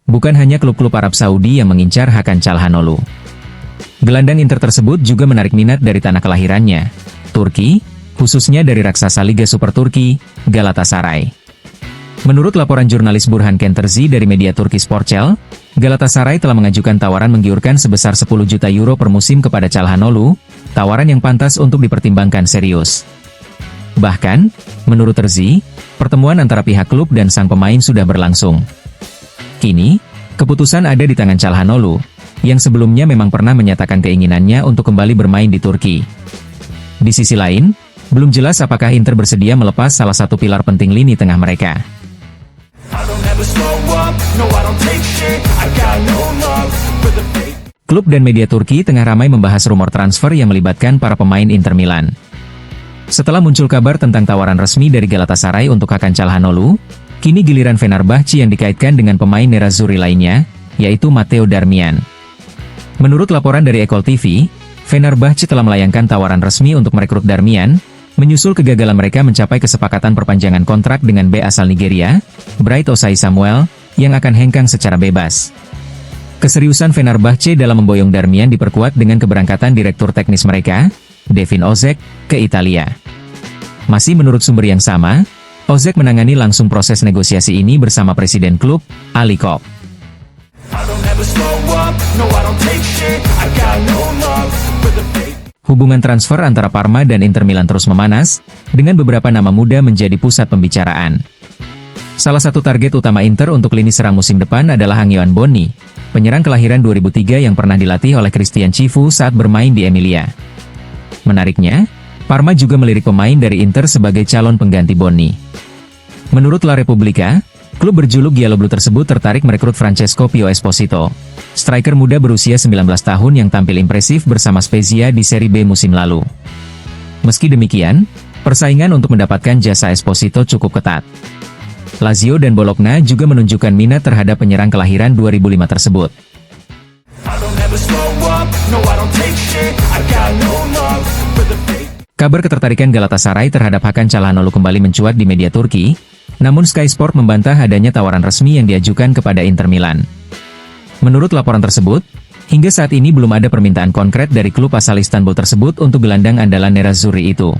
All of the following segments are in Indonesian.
Bukan hanya klub-klub Arab Saudi yang mengincar Hakan Çalhanoğlu. Gelandang Inter tersebut juga menarik minat dari tanah kelahirannya, Turki, khususnya dari raksasa Liga Super Turki, Galatasaray. Menurut laporan jurnalis Burhan Kenterzi dari media Turki Sportcell, Galatasaray telah mengajukan tawaran menggiurkan sebesar 10 juta euro per musim kepada Çalhanoğlu, tawaran yang pantas untuk dipertimbangkan serius. Bahkan, menurut Terzi, pertemuan antara pihak klub dan sang pemain sudah berlangsung. Kini, keputusan ada di tangan Çalhanoğlu, yang sebelumnya memang pernah menyatakan keinginannya untuk kembali bermain di Turki. Di sisi lain, belum jelas apakah Inter bersedia melepas salah satu pilar penting lini tengah mereka. Klub dan media Turki tengah ramai membahas rumor transfer yang melibatkan para pemain Inter Milan. Setelah muncul kabar tentang tawaran resmi dari Galatasaray untuk Hakan Çalhanoğlu, kini giliran Fenerbahçe yang dikaitkan dengan pemain Nerazzurri lainnya, yaitu Matteo Darmian. Menurut laporan dari Ekol TV, Fenerbahçe telah melayangkan tawaran resmi untuk merekrut Darmian, menyusul kegagalan mereka mencapai kesepakatan perpanjangan kontrak dengan bek asal Nigeria, Bright Osai Samuel, yang akan hengkang secara bebas. Keseriusan Fenerbahçe dalam memboyong Darmian diperkuat dengan keberangkatan direktur teknis mereka, Devin Ozek, ke Italia. Masih menurut sumber yang sama, Ozek menangani langsung proses negosiasi ini bersama presiden klub, Ali Kopp. Hubungan transfer antara Parma dan Inter Milan terus memanas, dengan beberapa nama muda menjadi pusat pembicaraan. Salah satu target utama Inter untuk lini serang musim depan adalah Angeon Bonni, penyerang kelahiran 2003 yang pernah dilatih oleh Christian Chivu saat bermain di Emilia. Menariknya, Parma juga melirik pemain dari Inter sebagai calon pengganti Bonni. Menurut La Repubblica, klub berjuluk Gialloblu tersebut tertarik merekrut Francesco Pio Esposito, striker muda berusia 19 tahun yang tampil impresif bersama Spezia di Serie B musim lalu. Meski demikian, persaingan untuk mendapatkan jasa Esposito cukup ketat. Lazio dan Bologna juga menunjukkan minat terhadap penyerang kelahiran 2005 tersebut. Kabar ketertarikan Galatasaray terhadap Hakan Çalhanoğlu kembali mencuat di media Turki, namun Sky Sport membantah adanya tawaran resmi yang diajukan kepada Inter Milan. Menurut laporan tersebut, hingga saat ini belum ada permintaan konkret dari klub asal Istanbul tersebut untuk gelandang andalan Nerazzurri itu.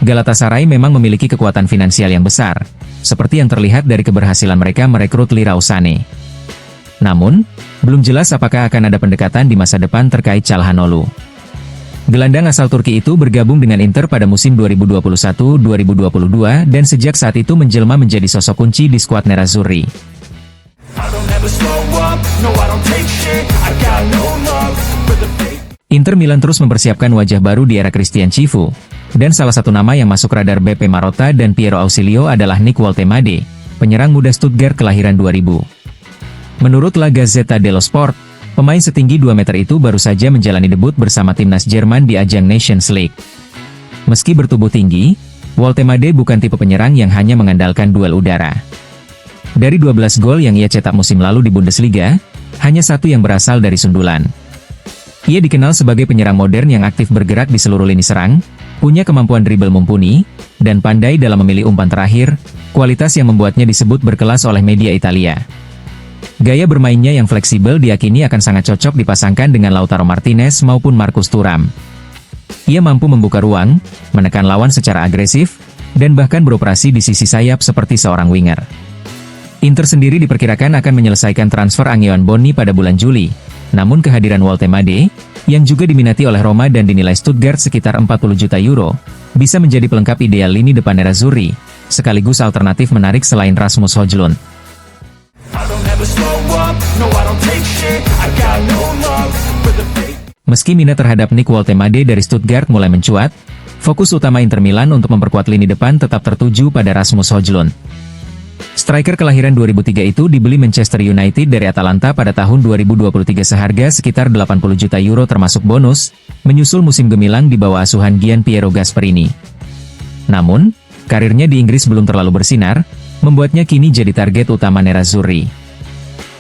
Galatasaray memang memiliki kekuatan finansial yang besar, seperti yang terlihat dari keberhasilan mereka merekrut Leroy Sané. Namun, belum jelas apakah akan ada pendekatan di masa depan terkait Çalhanoğlu. Gelandang asal Turki itu bergabung dengan Inter pada musim 2021-2022 dan sejak saat itu menjelma menjadi sosok kunci di skuad Nerazzurri. Inter Milan terus mempersiapkan wajah baru di era Christian Chivu, dan salah satu nama yang masuk radar BP Marotta dan Piero Ausilio adalah Nick Woltemade, penyerang muda Stuttgart kelahiran 2000. Menurut La Gazzetta dello Sport, pemain setinggi 2 meter itu baru saja menjalani debut bersama timnas Jerman di ajang Nations League. Meski bertubuh tinggi, Woltemade bukan tipe penyerang yang hanya mengandalkan duel udara. Dari 12 gol yang ia cetak musim lalu di Bundesliga, hanya satu yang berasal dari sundulan. Ia dikenal sebagai penyerang modern yang aktif bergerak di seluruh lini serang, punya kemampuan dribble mumpuni, dan pandai dalam memilih umpan terakhir, kualitas yang membuatnya disebut berkelas oleh media Italia. Gaya bermainnya yang fleksibel diyakini akan sangat cocok dipasangkan dengan Lautaro Martinez maupun Marcus Thuram. Ia mampu membuka ruang, menekan lawan secara agresif, dan bahkan beroperasi di sisi sayap seperti seorang winger. Inter sendiri diperkirakan akan menyelesaikan transfer Angeon Bonni pada bulan Juli, namun kehadiran Woltemade, yang juga diminati oleh Roma dan dinilai Stuttgart sekitar 40 juta euro, bisa menjadi pelengkap ideal lini depan Nerazzurri, sekaligus alternatif menarik selain Rasmus Højlund. Meski minat terhadap Nick Woltemade dari Stuttgart mulai mencuat, fokus utama Inter Milan untuk memperkuat lini depan tetap tertuju pada Rasmus Højlund. Striker kelahiran 2003 itu dibeli Manchester United dari Atalanta pada tahun 2023 seharga sekitar 80 juta euro termasuk bonus, menyusul musim gemilang di bawah asuhan Gian Piero Gasperini. Namun, karirnya di Inggris belum terlalu bersinar, membuatnya kini jadi target utama Nerazzurri.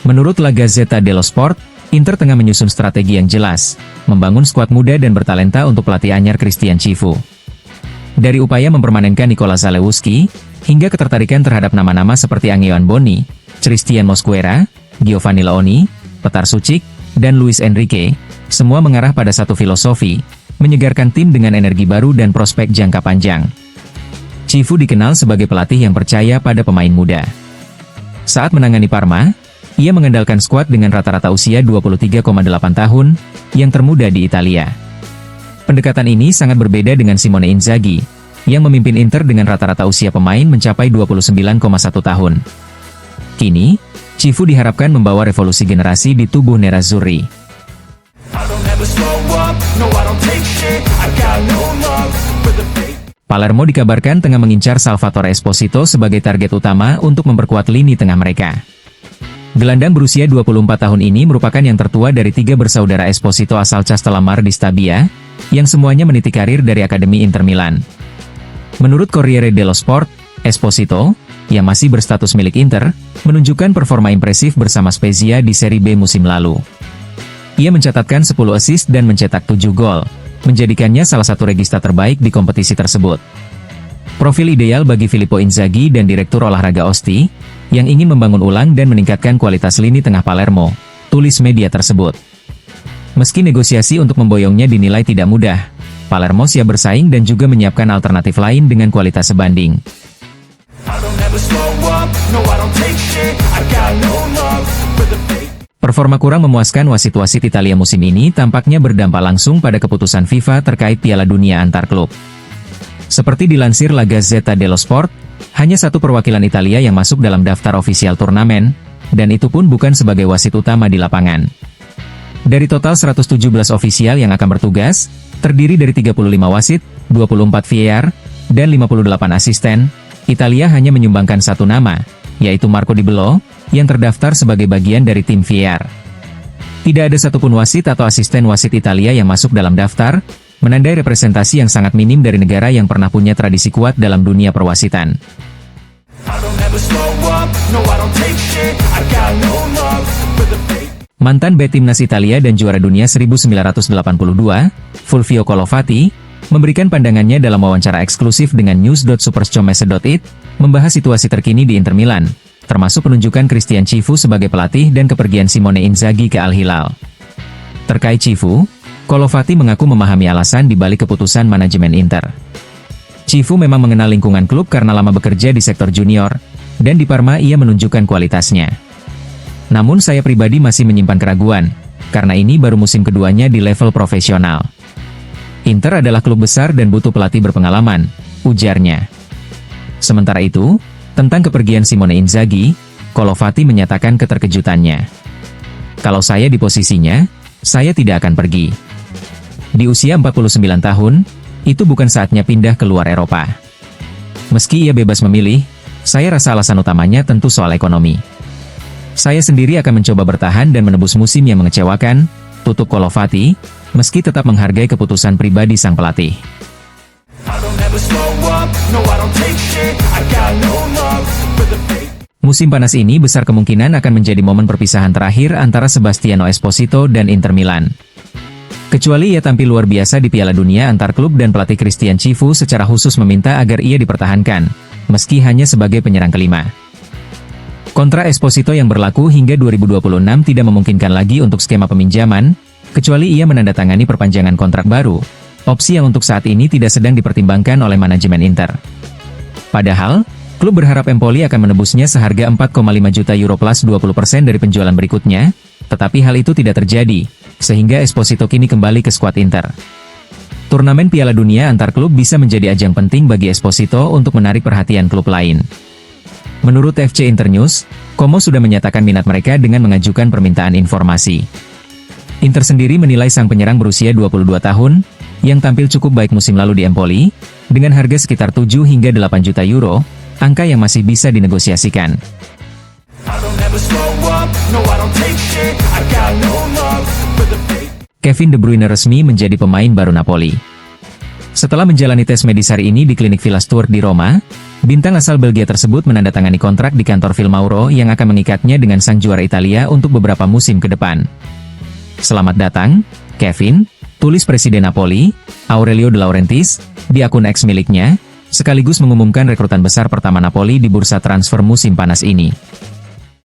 Menurut La Gazzetta dello Sport, Inter tengah menyusun strategi yang jelas, membangun skuad muda dan bertalenta untuk pelatih anyar Christian Chivu. Dari upaya mempermanenkan Nikola Zalewski, hingga ketertarikan terhadap nama-nama seperti Angelo Boni, Christian Mosquera, Giovanni Leoni, Petar Sucik, dan Luis Enrique, semua mengarah pada satu filosofi, menyegarkan tim dengan energi baru dan prospek jangka panjang. Cifu dikenal sebagai pelatih yang percaya pada pemain muda. Saat menangani Parma, ia mengandalkan skuad dengan rata-rata usia 23,8 tahun, yang termuda di Italia. Pendekatan ini sangat berbeda dengan Simone Inzaghi, yang memimpin Inter dengan rata-rata usia pemain mencapai 29,1 tahun. Kini, Cifu diharapkan membawa revolusi generasi di tubuh Nerazzurri. Palermo dikabarkan tengah mengincar Salvatore Esposito sebagai target utama untuk memperkuat lini tengah mereka. Gelandang berusia 24 tahun ini merupakan yang tertua dari 3 bersaudara Esposito asal Castellammare di Stabia, yang semuanya meniti karir dari Akademi Inter Milan. Menurut Corriere dello Sport, Esposito, yang masih berstatus milik Inter, menunjukkan performa impresif bersama Spezia di Serie B musim lalu. Ia mencatatkan 10 assist dan mencetak 7 gol, menjadikannya salah satu regista terbaik di kompetisi tersebut. Profil ideal bagi Filippo Inzaghi dan Direktur Olahraga Osti, yang ingin membangun ulang dan meningkatkan kualitas lini tengah Palermo, tulis media tersebut. Meski negosiasi untuk memboyongnya dinilai tidak mudah, Palermo siap bersaing dan juga menyiapkan alternatif lain dengan kualitas sebanding. Performa kurang memuaskan wasit-wasit Italia musim ini tampaknya berdampak langsung pada keputusan FIFA terkait Piala Dunia antar klub. Seperti dilansir La Gazzetta dello Sport, hanya satu perwakilan Italia yang masuk dalam daftar ofisial turnamen, dan itu pun bukan sebagai wasit utama di lapangan. Dari total 117 ofisial yang akan bertugas, terdiri dari 35 wasit, 24 VAR, dan 58 asisten, Italia hanya menyumbangkan satu nama, yaitu Marco Di Bello, yang terdaftar sebagai bagian dari tim VAR. Tidak ada satupun wasit atau asisten wasit Italia yang masuk dalam daftar, menandai representasi yang sangat minim dari negara yang pernah punya tradisi kuat dalam dunia perwasitan. Mantan bek timnas Italia dan juara dunia 1982, Fulvio Colovati, memberikan pandangannya dalam wawancara eksklusif dengan news.superscomese.it, membahas situasi terkini di Inter Milan, termasuk penunjukan Christian Cifu sebagai pelatih dan kepergian Simone Inzaghi ke Al Hilal. Terkait Cifu, Colovati mengaku memahami alasan di balik keputusan manajemen Inter. Cifu memang mengenal lingkungan klub karena lama bekerja di sektor junior, dan di Parma ia menunjukkan kualitasnya. Namun saya pribadi masih menyimpan keraguan, karena ini baru musim keduanya di level profesional. Inter adalah klub besar dan butuh pelatih berpengalaman, ujarnya. Sementara itu, tentang kepergian Simone Inzaghi, Colovati menyatakan keterkejutannya. Kalau saya di posisinya, saya tidak akan pergi. Di usia 49 tahun, itu bukan saatnya pindah keluar Eropa. Meski ia bebas memilih, saya rasa alasan utamanya tentu soal ekonomi. Saya sendiri akan mencoba bertahan dan menebus musim yang mengecewakan, tutup Colovati, meski tetap menghargai keputusan pribadi sang pelatih. Musim panas ini besar kemungkinan akan menjadi momen perpisahan terakhir antara Sebastiano Esposito dan Inter Milan. Kecuali ia tampil luar biasa di Piala Dunia antar klub dan pelatih Christian Cifu secara khusus meminta agar ia dipertahankan, meski hanya sebagai penyerang kelima. Kontrak Esposito yang berlaku hingga 2026 tidak memungkinkan lagi untuk skema peminjaman, kecuali ia menandatangani perpanjangan kontrak baru, opsi yang untuk saat ini tidak sedang dipertimbangkan oleh manajemen Inter. Padahal, klub berharap Empoli akan menebusnya seharga 4,5 juta euro plus 20% dari penjualan berikutnya, tetapi hal itu tidak terjadi, sehingga Esposito kini kembali ke skuad Inter. Turnamen Piala Dunia antar klub bisa menjadi ajang penting bagi Esposito untuk menarik perhatian klub lain. Menurut FC Internews, Como sudah menyatakan minat mereka dengan mengajukan permintaan informasi. Inter sendiri menilai sang penyerang berusia 22 tahun, yang tampil cukup baik musim lalu di Empoli, dengan harga sekitar 7 hingga 8 juta euro, angka yang masih bisa dinegosiasikan. Kevin De Bruyne resmi menjadi pemain baru Napoli. Setelah menjalani tes medis hari ini di klinik Villa Stuart di Roma, bintang asal Belgia tersebut menandatangani kontrak di kantor Phil Mauro yang akan mengikatnya dengan sang juara Italia untuk beberapa musim ke depan. Selamat datang, Kevin, tulis Presiden Napoli, Aurelio De Laurentiis, di akun X miliknya, sekaligus mengumumkan rekrutan besar pertama Napoli di bursa transfer musim panas ini.